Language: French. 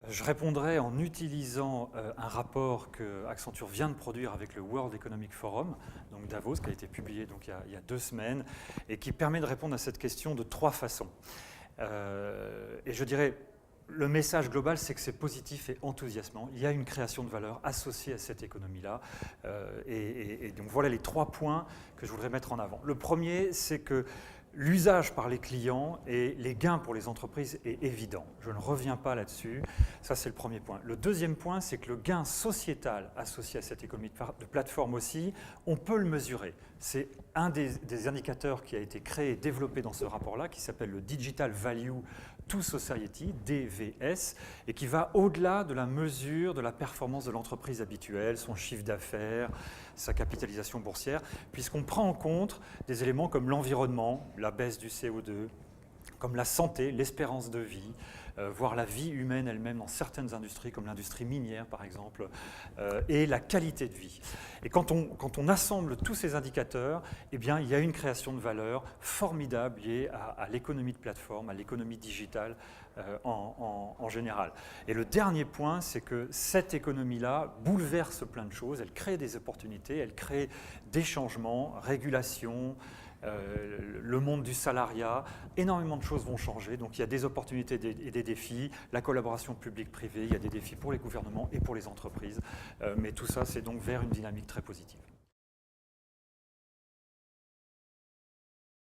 Je répondrai en utilisant un rapport que Accenture vient de produire avec le World Economic Forum, donc Davos, qui a été publié donc, il y a 2 semaines, et qui permet de répondre à cette question de 3 façons. Et je dirais, le message global, c'est que c'est positif et enthousiasmant. Il y a une création de valeur associée à cette économie-là. Et donc voilà les 3 points que je voudrais mettre en avant. Le premier, c'est que l'usage par les clients et les gains pour les entreprises est évident. Je ne reviens pas là-dessus. Ça, c'est le premier point. Le deuxième point, c'est que le gain sociétal associé à cette économie de plateforme aussi, on peut le mesurer. C'est un des indicateurs qui a été créé et développé dans ce rapport-là, qui s'appelle le Digital Value to Society, DVS, et qui va au-delà de la mesure de la performance de l'entreprise habituelle, son chiffre d'affaires, sa capitalisation boursière, puisqu'on prend en compte des éléments comme l'environnement, la baisse du CO2, comme la santé, l'espérance de vie, voire la vie humaine elle-même dans certaines industries, comme l'industrie minière par exemple, et la qualité de vie. Et quand on assemble tous ces indicateurs, eh bien, il y a une création de valeur formidable liée à l'économie de plateforme, à l'économie digitale en général. Et le dernier point, c'est que cette économie-là bouleverse plein de choses, elle crée des opportunités, elle crée des changements, régulation, le monde du salariat, énormément de choses vont changer, donc il y a des opportunités et des défis, la collaboration publique-privée, il y a des défis pour les gouvernements et pour les entreprises, mais tout ça c'est donc vers une dynamique très positive.